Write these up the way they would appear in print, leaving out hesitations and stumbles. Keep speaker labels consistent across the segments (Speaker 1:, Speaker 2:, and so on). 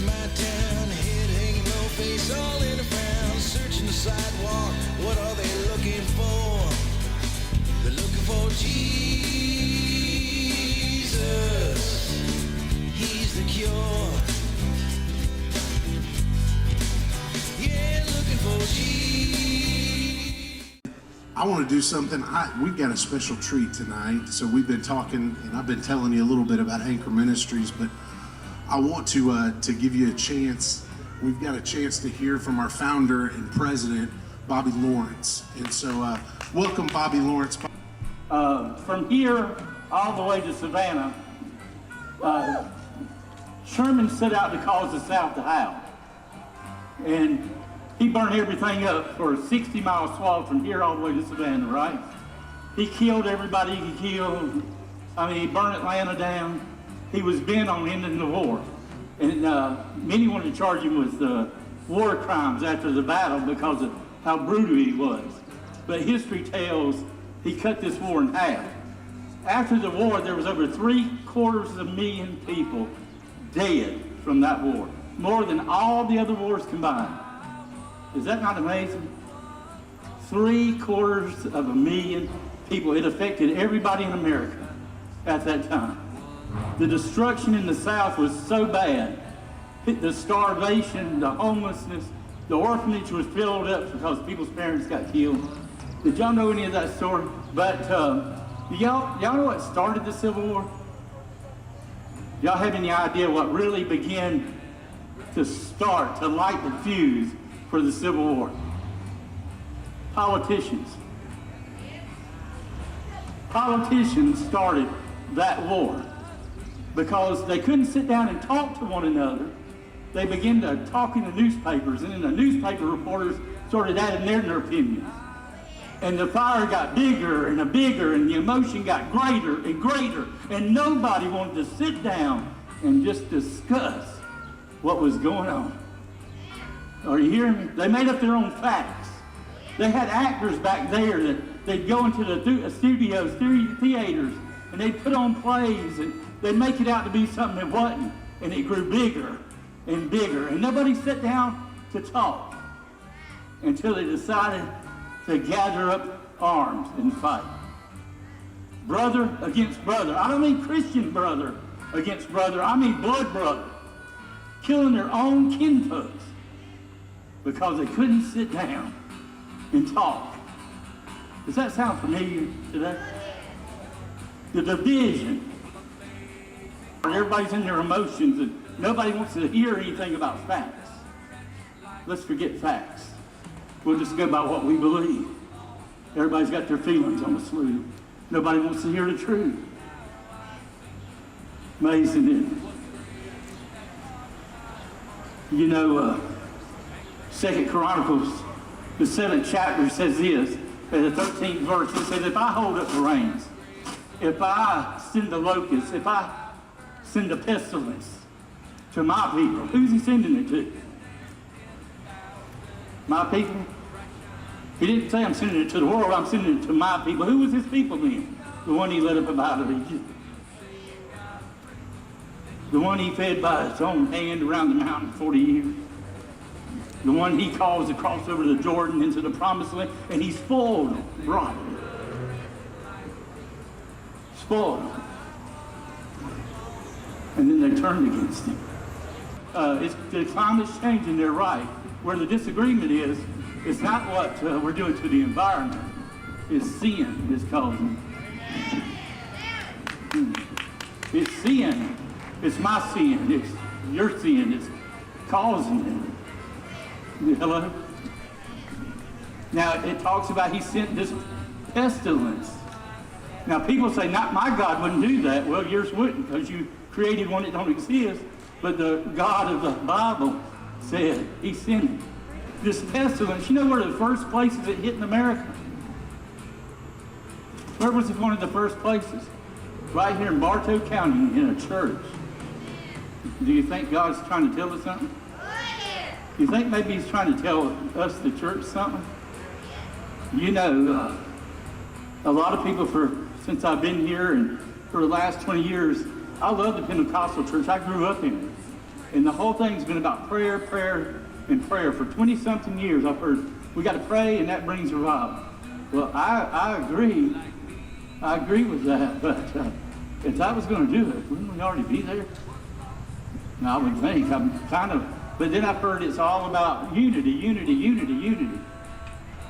Speaker 1: my town, head hanging low, face all in a frown, searching the sidewalk. What are they looking for? They're looking for Jesus. He's the cure. Yeah, looking for Jesus.
Speaker 2: I want to do something. We've got a special treat tonight. So we've been talking, and I've been telling you a little bit about Anchor Ministries, but I want to give you a chance. We've got a chance to hear from our founder and president, Bobby Lawrence. And so welcome, Bobby Lawrence.
Speaker 3: From here all the way to Savannah, Sherman set out to cause the South to howl. And he burned everything up for a 60-mile swath from here all the way to Savannah, right? He killed everybody he could kill. I mean, he burned Atlanta down. He was bent on ending the war. And many wanted to charge him with war crimes after the battle because of how brutal he was. But history tells he cut this war in half. After the war, there was over 750,000 people dead from that war, more than all the other wars combined. Is that not amazing? 750,000 people. It affected everybody in America at that time. The destruction in the South was so bad. The starvation, the homelessness, the orphanage was filled up because people's parents got killed. Did y'all know any of that story? But y'all know what started the Civil War? Y'all have any idea what really began to start, to light the fuse for the Civil War? Politicians. Politicians started that war because they couldn't sit down and talk to one another. They began to talk in the newspapers, and then the newspaper reporters started adding their opinions. And the fire got bigger and bigger, and the emotion got greater and greater, and nobody wanted to sit down and just discuss what was going on. Are you hearing me? They made up their own facts. They had actors back there that they'd go into the studios, theaters, and they'd put on plays, and they'd make it out to be something it wasn't, and it grew bigger and bigger, and nobody sat down to talk until they decided to gather up arms and fight. Brother against brother. I don't mean Christian brother against brother. I mean blood brother. Killing their own kinfolks because they couldn't sit down and talk. Does that sound familiar today? The division. Everybody's in their emotions and nobody wants to hear anything about facts. Let's forget facts. We'll just go by what we believe. Everybody's got their feelings on the sleeve. Nobody wants to hear the truth. Amazing, isn't it? You know, 2 Chronicles, the 7th chapter says this, in the 13th verse, it says, if I hold up the reins, if I send the locusts, if I send the pestilence to my people, who's he sending it to? My people? He didn't say I'm sending it to the world, I'm sending it to my people. Who was his people then? The one he led up out of Egypt. The one he fed by his own hand around the mountain for 40 years. The one he caused to cross over the Jordan into the promised land, and he spoiled them, right? Spoiled them. And then they turned against him. The climate's changing, they're right. Where the disagreement is, it's not what we're doing to the environment. It's sin is causing. It's sin. It's my sin. It's your sin. It's causing it. Hello? Now, it talks about he sent this pestilence. Now, people say, not my God wouldn't do that. Well, yours wouldn't, because you created one that don't exist. But the God of the Bible said he sent it. This pestilence, you know where the first places it hit in America? Where was it one of the first places? Right here in Bartow County in a church. Do you think God's trying to tell us something? You think maybe he's trying to tell us, the church, something? You know, a lot of people since I've been here and for the last 20 years, I love the Pentecostal church. I grew up in it. And the whole thing's been about prayer, prayer, and prayer. For 20-something years, I've heard, we got to pray and that brings revival. Well, I agree. I agree with that, but if I was going to do it, wouldn't we already be there? And I would think, but then I've heard it's all about unity, unity, unity, unity.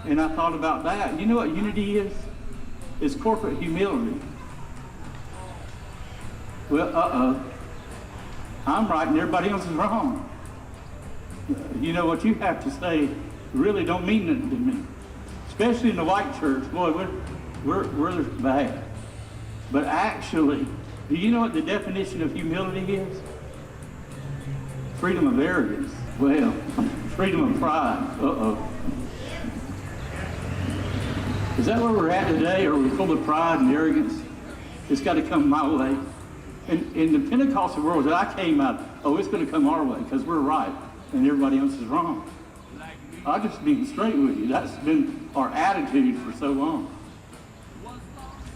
Speaker 3: And I thought about that. You know what unity is? It's corporate humility. Well, I'm right and everybody else is wrong. You know what you have to say really don't mean nothing to me. Especially in the white church, boy, we're bad. But actually, do you know what the definition of humility is? Freedom of arrogance. Well, freedom of pride. Is that where we're at today? Are we full of pride and arrogance? It's got to come my way. In the Pentecostal world that I came out, it's going to come our way because we're right and everybody else is wrong. I'll just be straight with you. That's been our attitude for so long.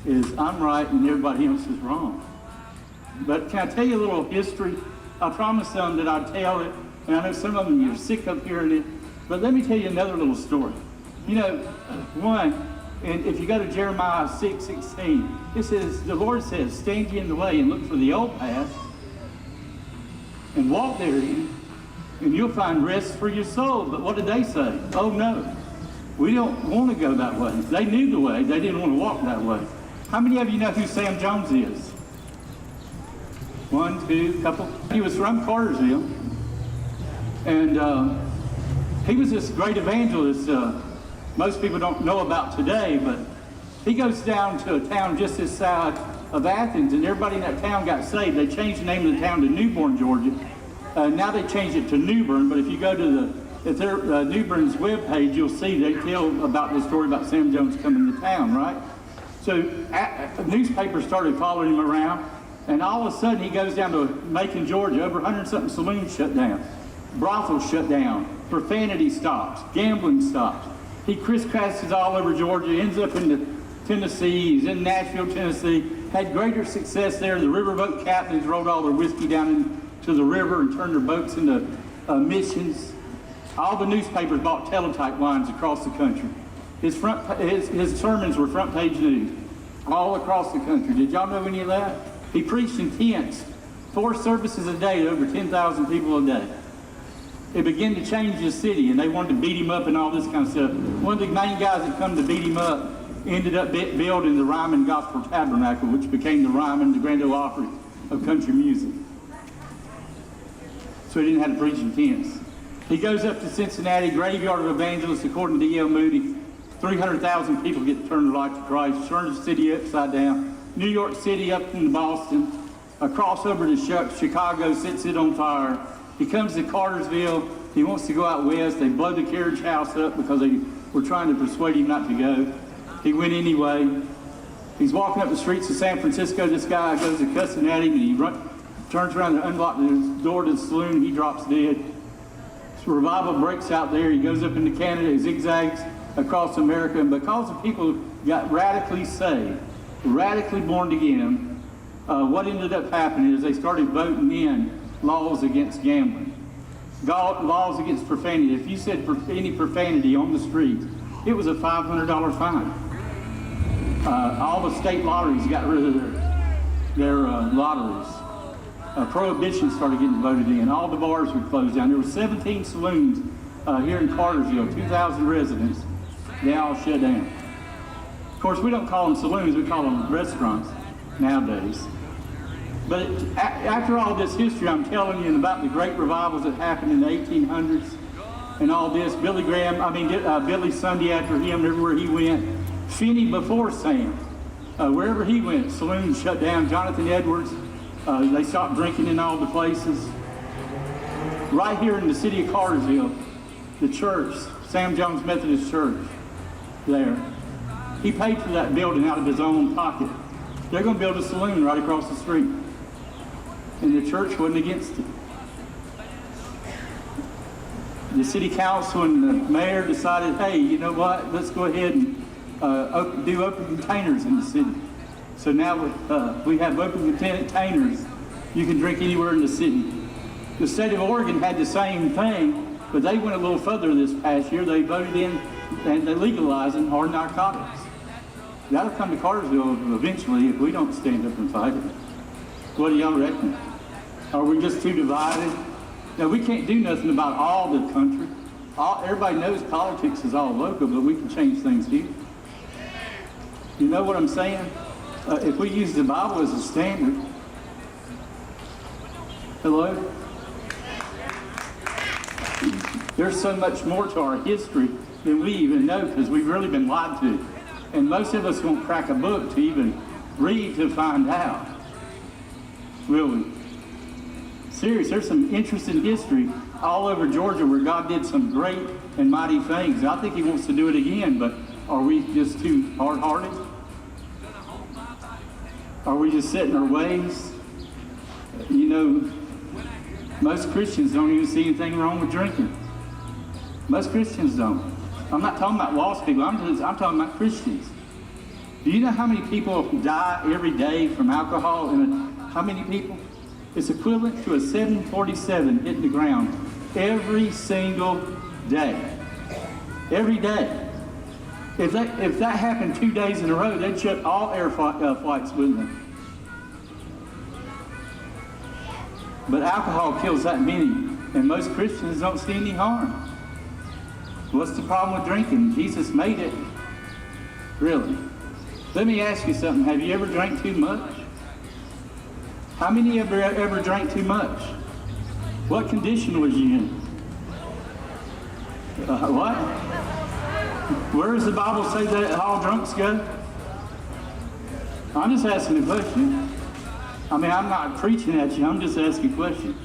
Speaker 3: Is I'm right and everybody else is wrong. But can I tell you a little history? I promised them that I'd tell it, and I know some of them you're sick of hearing it, but let me tell you another little story. You know, one, and if you go to Jeremiah 6:16, it says, the Lord says, stand ye in the way and look for the old path and walk therein, and you'll find rest for your soul. But what did they say? Oh no, we don't want to go that way. They knew the way, they didn't want to walk that way. How many of you know who Sam Jones is? One, two, couple. He was from Cartersville, and he was this great evangelist. Most people don't know about today, but he goes down to a town just this side of Athens, and everybody in that town got saved. They changed the name of the town to Newbern, Georgia. Now they changed it to Newbern, but if you go to their Newbern's webpage, you'll see they tell about the story about Sam Jones coming to town, right? So newspapers started following him around, and all of a sudden he goes down to Macon, Georgia. Over 100-something saloons shut down, brothels shut down, profanity stops, gambling stops. He crisscrosses all over Georgia, ends up in the Tennessee, he's in Nashville, Tennessee, had greater success there. The riverboat captains rolled all their whiskey down into the river and turned their boats into missions. All the newspapers bought teletype lines across the country. His sermons were front page news all across the country. Did y'all know any of that? He preached in tents, 4 services a day to over 10,000 people a day. It began to change the city, and they wanted to beat him up and all this kind of stuff. One of the main guys that come to beat him up ended up building the Ryman Gospel Tabernacle, which became the Ryman, the Grand Ole Opry of country music. So he didn't have to preach in tents. He goes up to Cincinnati, graveyard of evangelists, according to D.L. Moody. 300,000 people get to turn their life to Christ, turns the city upside down. New York City up into Boston, across over to Chicago, sets it on fire. He comes to Cartersville. He wants to go out west. They blow the carriage house up because they were trying to persuade him not to go. He went anyway. He's walking up the streets of San Francisco. This guy goes to cussing at him, and he turns around and unlocks the door to the saloon. He drops dead. So revival breaks out there. He goes up into Canada. He zigzags across America. And because the people got radically saved, radically born again, what ended up happening is they started voting in laws against gambling, laws against profanity. If you said any profanity on the streets, it was a $500 fine. All the state lotteries got rid of their lotteries. Prohibition started getting voted in. All the bars were closed down. There were 17 saloons here in Cartersville, 2,000 residents. They all shut down. Of course, we don't call them saloons, we call them restaurants nowadays. But after all this history I'm telling you about the great revivals that happened in the 1800s and all this, Billy Sunday after him, everywhere he went, Finney before Sam, wherever he went, saloons shut down. Jonathan Edwards, they stopped drinking in all the places. Right here in the city of Cartersville, the church, Sam Jones Methodist Church, there, he paid for that building out of his own pocket. They're going to build a saloon right across the street. And the church wasn't against it. The city council and the mayor decided, hey, you know what, let's go ahead and do open containers in the city. So now we have open containers. You can drink anywhere in the city. The state of Oregon had the same thing, but they went a little further this past year. They voted in and they legalizing hard narcotics. That'll come to Cartersville eventually if we don't stand up and fight it. What do y'all reckon? Are we just too divided? Now, we can't do nothing about all the country. Everybody knows politics is all local, but we can change things here. You know what I'm saying? If we use the Bible as a standard. Hello? There's so much more to our history than we even know because we've really been lied to. And most of us won't crack a book to even read to find out. Will we? Serious, there's some interesting history all over Georgia where God did some great and mighty things. I think he wants to do it again, but are we just too hard-hearted? Are we just set in our ways? You know, most Christians don't even see anything wrong with drinking. Most Christians don't. I'm not talking about lost people, I'm talking about Christians. Do you know how many people die every day from alcohol? How many people? It's equivalent to a 747 hitting the ground every single day. Every day. If that happened 2 days in a row, they'd shut all air flights, wouldn't they? But alcohol kills that many, and most Christians don't see any harm. What's the problem with drinking? Jesus made it. Really. Let me ask you something. Have you ever drank too much? How many of you ever drank too much? What condition was you in? What? Where does the Bible say that all drunks go? I'm just asking a question. I mean, I'm not preaching at you. I'm just asking a question.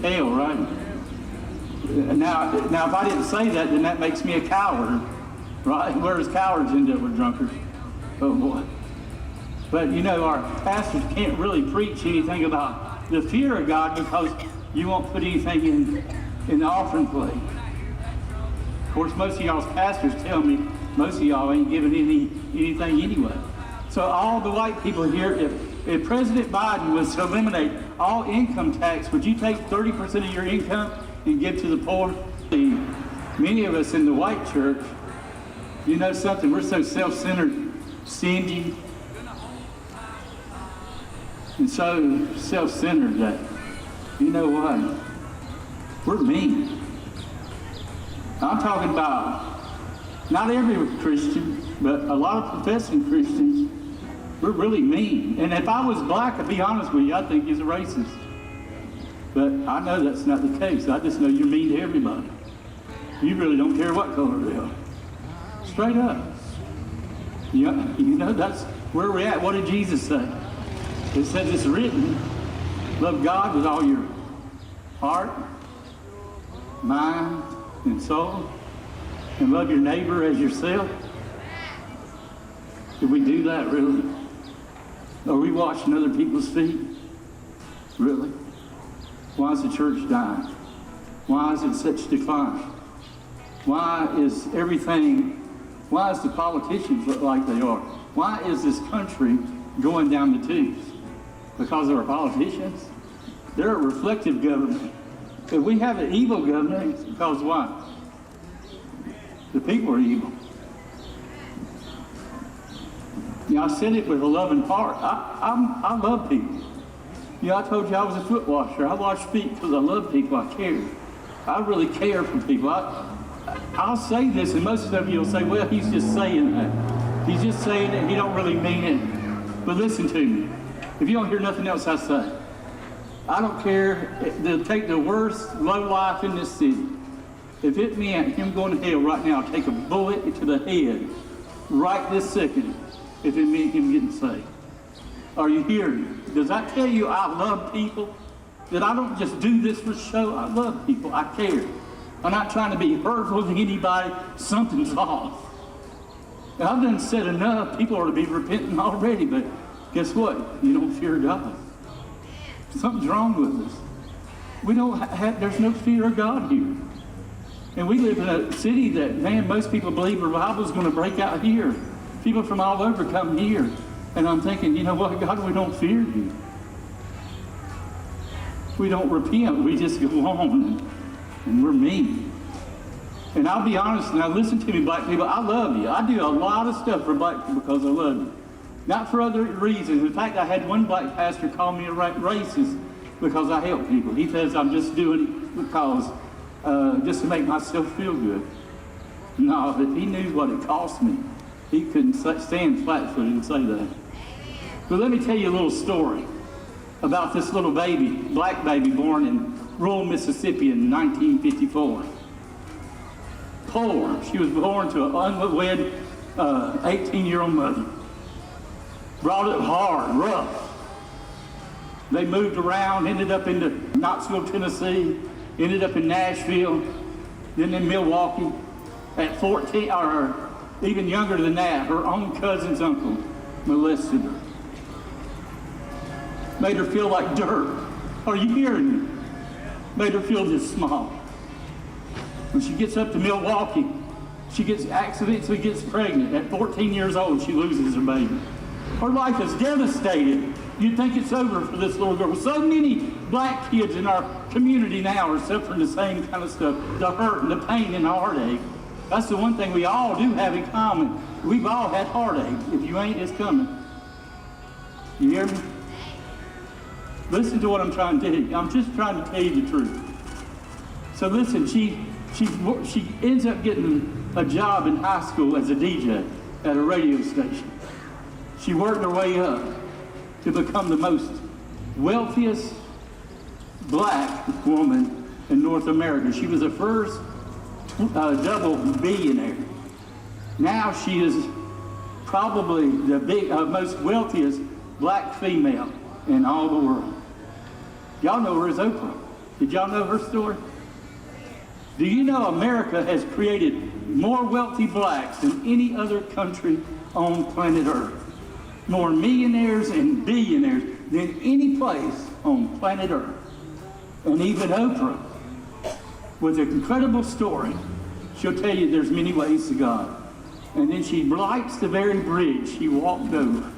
Speaker 3: Hell, right? Now, if I didn't say that, then that makes me a coward, right? Whereas cowards end up with drunkards. Oh boy. But you know, our pastors can't really preach anything about the fear of God because you won't put anything in the offering plate. Of course, most of y'all's pastors tell me most of y'all ain't giving anything anyway. So all the white people here, if President Biden was to eliminate all income tax, would you take 30% of your income and give to the poor? Many of us in the white church, you know something, we're so self-centered, stingy, and so self-centered that, you know what, we're mean. I'm talking about not every Christian, but a lot of professing Christians, we're really mean. And if I was black, to be honest with you, I think he's a racist. But I know that's not the case. I just know you're mean to everybody. You really don't care what color they are. Straight up. You know, that's where we're at. What did Jesus say? It says it's written, love God with all your heart, mind, and soul, and love your neighbor as yourself. Did we do that, really? Are we washing other people's feet? Really? Why is the church dying? Why is it such decline? Why is the politicians look like they are? Why is this country going down the tubes? Because of our politicians? They're a reflective government. If we have an evil government, it's because why? The people are evil. You know, I said it with a loving heart. I love people. You know, I told you I was a foot washer. I wash feet because I love people. I care. I really care for people. I'll say this, and most of you will say, well, he's just saying that. He's just saying it. He don't really mean it. But listen to me. If you don't hear nothing else I say, I don't care. They'll take the worst low life in this city. If it meant him going to hell right now, take a bullet to the head right this second, if it meant him getting saved. Are you hearing me? Does that tell you I love people? That I don't just do this for show? I love people. I care. I'm not trying to be hurtful to anybody. Something's off. And I've done said enough. People are to be repenting already, but guess what? You don't fear God. Something's wrong with us. We don't there's no fear of God here. And we live in a city that, man, most people believe revival's going to break out here. People from all over come here. And I'm thinking, you know what, God, we don't fear you. We don't repent. We just go on, and we're mean. And I'll be honest, now listen to me, black people, I love you. I do a lot of stuff for black people because I love you. Not for other reasons. In fact, I had one black pastor call me a racist because I help people. He says I'm just doing it because, just to make myself feel good. No, if he knew what it cost me, he couldn't stand flat-footed and say that. But let me tell you a little story about this little baby, black baby, born in rural Mississippi in 1954. Poor. She was born to an unwed 18-year-old mother. Brought up hard, rough. They moved around, ended up into Knoxville, Tennessee, ended up in Nashville, then in Milwaukee. At 14, or even younger than that, her own cousin's uncle molested her. Made her feel like dirt. Are you hearing me? Made her feel this small. When she gets up to Milwaukee, she accidentally gets pregnant. At 14 years old, she loses her baby. Her life is devastated. You'd think it's over for this little girl. So many black kids in our community now are suffering the same kind of stuff. The hurt and the pain and the heartache. That's the one thing we all do have in common. We've all had heartache. If you ain't, it's coming. You hear me? Listen to what I'm trying to tell you. I'm just trying to tell you the truth. So listen, she ends up getting a job in high school as a DJ at a radio station. She worked her way up to become the most wealthiest black woman in North America. She was the first double billionaire. Now she is probably the most wealthiest black female in all the world. Y'all know her as Oprah. Did y'all know her story? Do you know America has created more wealthy blacks than any other country on planet Earth? More millionaires and billionaires than any place on planet Earth. And even Oprah, with an incredible story, she'll tell you there's many ways to God. And then she lights the very bridge she walked over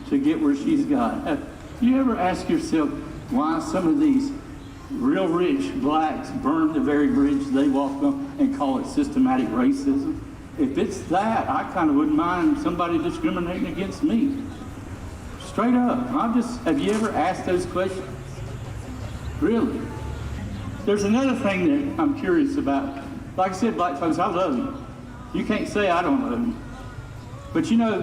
Speaker 3: to get where she's got. Have you ever asked yourself why some of these real rich blacks burned the very bridge they walked on and call it systematic racism? If it's that, I kind of wouldn't mind somebody discriminating against me. Straight up. Have you ever asked those questions? Really? There's another thing that I'm curious about. Like I said, black folks, I love you. You can't say I don't love you. But you know,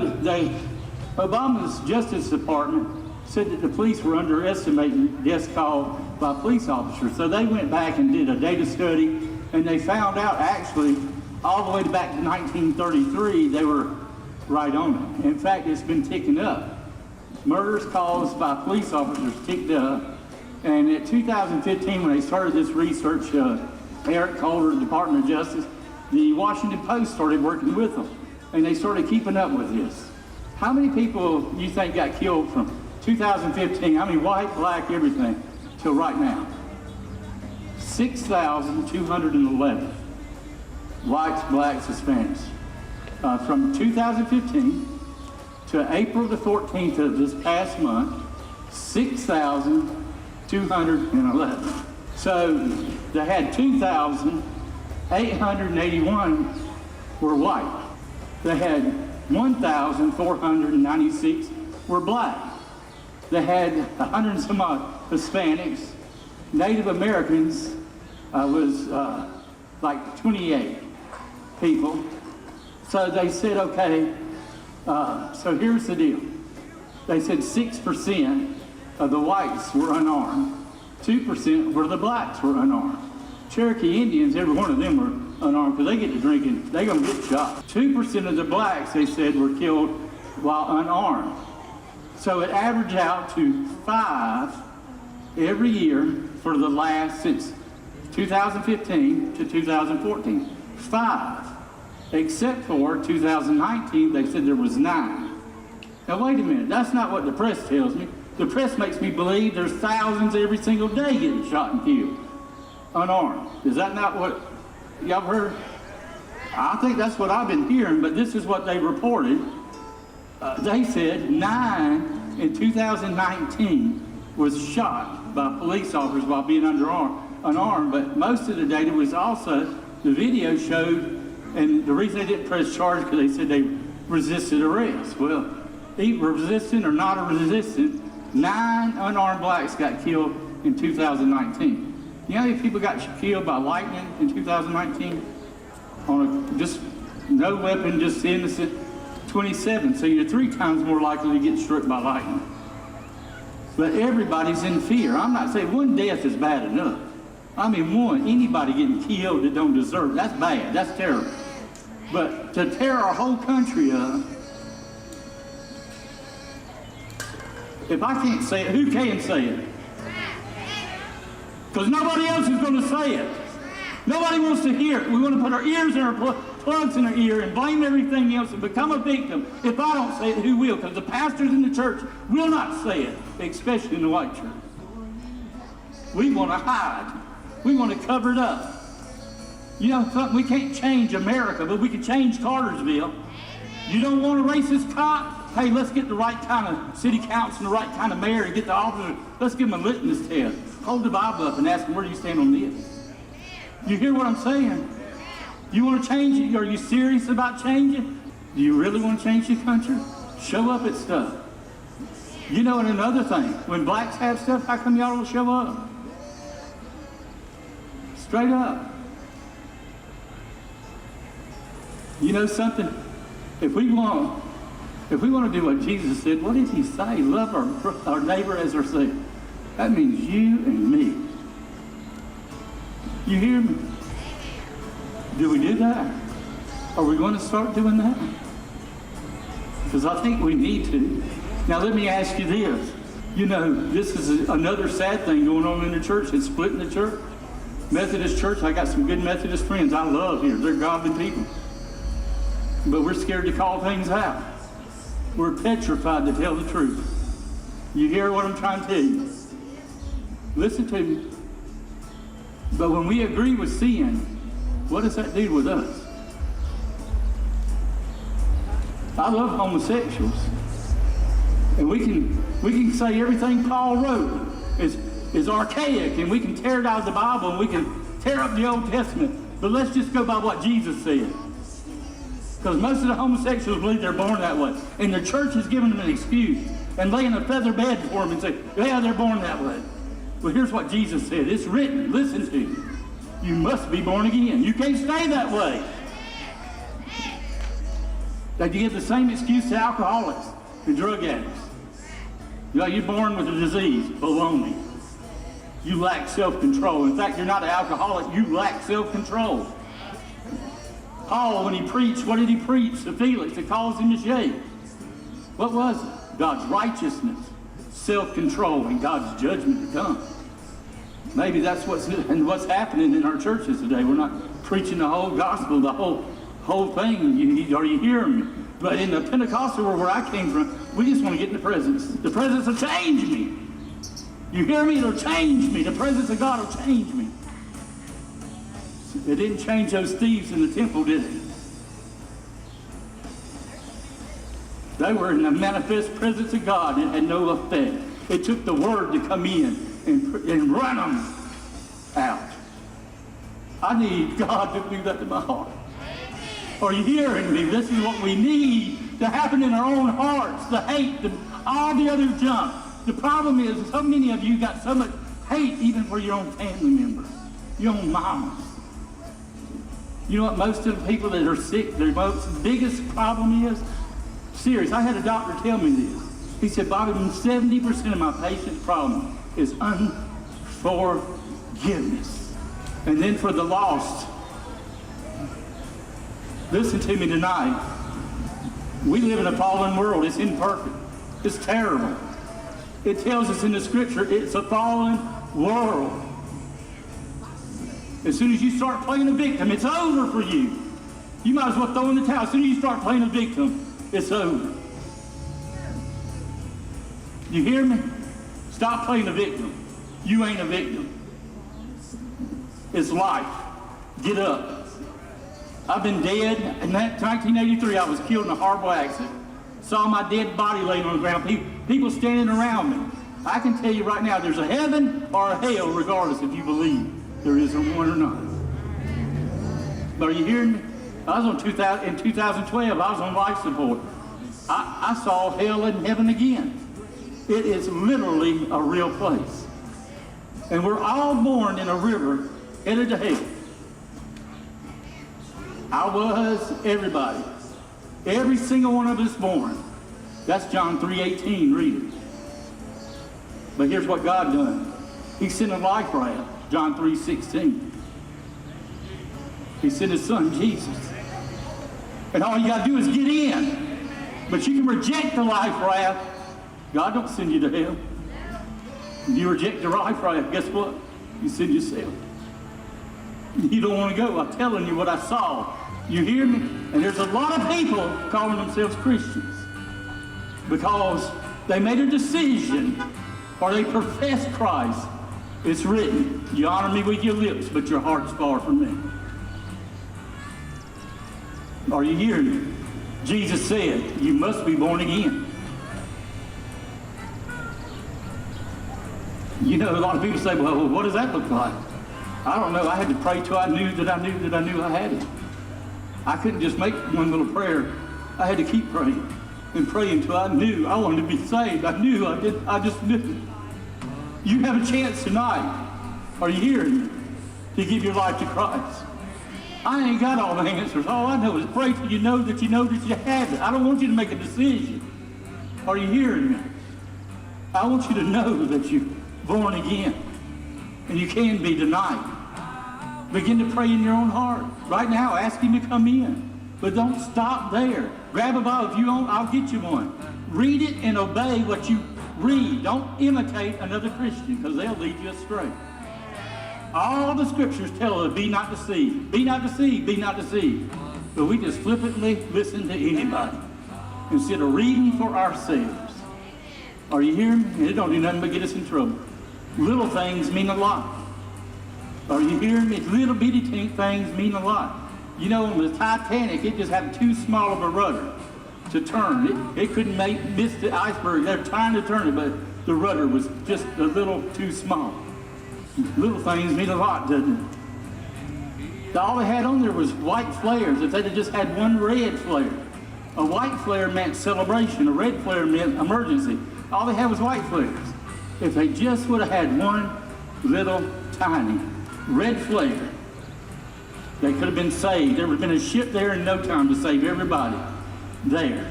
Speaker 3: Obama's Justice Department said that the police were underestimating deaths caused by police officers. So they went back and did a data study, and they found out actually, all the way back to 1933, they were right on it. In fact, it's been ticking up. Murders caused by police officers ticked up. And in 2015, when they started this research, Eric Holder, the Department of Justice, the Washington Post started working with them. And they started keeping up with this. How many people you think got killed from 2015, how many white, black, everything, till right now? 6,211 whites, blacks, Hispanics. From 2015 to April the 14th of this past month, 6,211. So they had 2,881 were white. They had 1,496 were black. They had 100 and some odd Hispanics. Native Americans was like 28 people. So they said, okay, so here's the deal. They said 6% of the whites were unarmed. 2% were the blacks were unarmed. Cherokee Indians, every one of them were unarmed because they get to drinking, they're going to get shot. 2% of the blacks, they said, were killed while unarmed. So it averaged out to 5 every year for the last, since 2015 to 2014. 5. Except for 2019, they said there was 9. Now wait a minute, that's not what the press tells me. The press makes me believe there's thousands every single day getting shot and killed, unarmed. Is that not what y'all heard? I think that's what I've been hearing, but this is what they reported. They said 9 in 2019 was shot by police officers while being unarmed, but most of the data was also, the video showed, and the reason they didn't press charge because they said they resisted arrest. Well, either resisting or not resisting, 9 unarmed blacks got killed in 2019. You know how many people got killed by lightning in 2019? On just no weapon, just innocent, 27. So you're 3 times more likely to get struck by lightning. But everybody's in fear. I'm not saying one death is bad enough. I mean, anybody getting killed that don't deserve it, that's bad, that's terrible. But to tear our whole country up, if I can't say it, who can say it? Because nobody else is going to say it. Nobody wants to hear it. We want to put our ears in our plugs in our ear and blame everything else and become a victim. If I don't say it, who will? Because the pastors in the church will not say it, especially in the white church. We want to hide. We want to cover it up. You know, we can't change America, but we can change Cartersville. You don't want a racist cop? Hey, let's get the right kind of city council and the right kind of mayor and get the officer. Let's give them a litmus test. Hold the Bible up and ask them, where do you stand on this? You hear what I'm saying? You want to change it? Are you serious about changing? Do you really want to change your country? Show up at stuff. You know, and another thing, when blacks have stuff, how come y'all don't show up? Straight up. You know something? If we want to do what Jesus said, what did he say? Love our neighbor as ourselves. That means you and me. You hear me? Do we do that? Are we going to start doing that? Because I think we need to. Now let me ask you this. You know, this is another sad thing going on in the church. It's splitting the church. Methodist church, I got some good Methodist friends I love here. They're godly people. But we're scared to call things out. We're petrified to tell the truth. You hear what I'm trying to tell you? Listen to me. But when we agree with sin, what does that do with us? I love homosexuals. And we can say everything Paul wrote is archaic, and we can tear it out of the Bible, and we can tear up the Old Testament. But let's just go by what Jesus said. Because most of the homosexuals believe they're born that way. And the church is giving them an excuse and laying a feather bed for them and saying, yeah, they're born that way. Well, here's what Jesus said. It's written. Listen to me. You must be born again. You can't stay that way. They give the same excuse to alcoholics and drug addicts. You know, you're born with a disease. Baloney. You lack self-control. In fact, you're not an alcoholic. You lack self-control. Paul, when he preached, what did he preach to Felix that caused him to shake? What was it? God's righteousness, self-control, and God's judgment to come. Maybe that's what's happening in our churches today. We're not preaching the whole gospel, the whole thing. Are you hearing me? But in the Pentecostal world where I came from, we just want to get in the presence. The presence will change me. You hear me? It'll change me. The presence of God will change me. It didn't change those thieves in the temple, did it? They were in the manifest presence of God. It had no effect. It took the word to come in and run them out. I need God to do that to my heart. Are you hearing me? This is what we need to happen in our own hearts. The hate, all the other junk. The problem is so many of you got so much hate even for your own family members, your own mamas. You know what most of the people that are sick, their most biggest problem is? Serious. I had a doctor tell me this. He said, Bobby, 70% of my patient's problem is unforgiveness. And then for the lost, listen to me tonight. We live in a fallen world. It's imperfect. It's terrible. It tells us in the scripture it's a fallen world. As soon as you start playing a victim, it's over for you. You might as well throw in the towel. As soon as you start playing a victim, it's over. You hear me? Stop playing a victim. You ain't a victim. It's life. Get up. I've been dead. In 1983, I was killed in a horrible accident. Saw my dead body laying on the ground. People standing around me. I can tell you right now, there's a heaven or a hell, regardless if you believe there is one or not. But are you hearing me? In 2012, I was on life support. I saw hell and heaven again. It is literally a real place. And we're all born in a river headed to hell. I was, everybody. Every single one of us born. That's John 3:18, read it. But here's what God done. He sent a life raft, John 3:16. He sent his son, Jesus. And all you got to do is get in. But you can reject the life raft. God don't send you to hell. If you reject the life raft, guess what? You send yourself. You don't want to go. I'm telling you what I saw. You hear me? And there's a lot of people calling themselves Christians because they made a decision or they profess Christ. It's written, you honor me with your lips, but your heart's far from me. Are you hearing me? Jesus said, you must be born again. You know, a lot of people say, well, what does that look like? I don't know. I had to pray till I knew that I knew I had it. I couldn't just make one little prayer. I had to keep praying and praying until I knew I wanted to be saved. I knew I did. I just knew. You have a chance tonight. Are you hearing me? To give your life to Christ. I ain't got all the answers. All I know is pray till you know that you have it. I don't want you to make a decision. Are you hearing me? I want you to know that you're born again. And you can be tonight. Begin to pray in your own heart. Right now, ask him to come in. But don't stop there. Grab a Bible. If you don't, I'll get you one. Read it and obey what you read. Don't imitate another Christian because they'll lead you astray. All the scriptures tell us, be not deceived. Be not deceived, be not deceived. But we just flippantly listen to anybody instead of reading for ourselves. Are you hearing me? It don't do nothing but get us in trouble. Little things mean a lot. Are you hearing me? Little bitty things mean a lot. You know, on the Titanic, it just had too small of a rudder to turn. It couldn't miss the iceberg. They were trying to turn it, but the rudder was just a little too small. Little things mean a lot, doesn't it? All they had on there was white flares. If they'd have just had one red flare. A white flare meant celebration. A red flare meant emergency. All they had was white flares. If they just would have had one little tiny red flare, they could have been saved. There would have been a ship there in no time to save everybody there.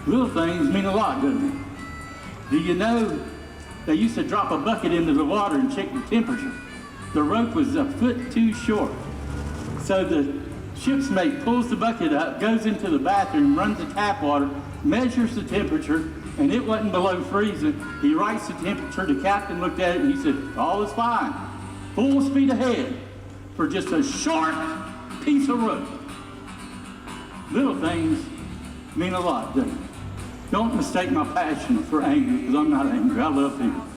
Speaker 3: Little things mean a lot, doesn't it? Do you know they used to drop a bucket into the water and check the temperature? The rope was a foot too short. So the ship's mate pulls the bucket up, goes into the bathroom, runs the tap water, measures the temperature, and it wasn't below freezing. He writes the temperature. The captain looked at it and he said, all is fine. Full speed ahead for just a short piece of rope. Little things mean a lot, doesn't it? Don't mistake my passion for anger, because I'm not angry. I love people.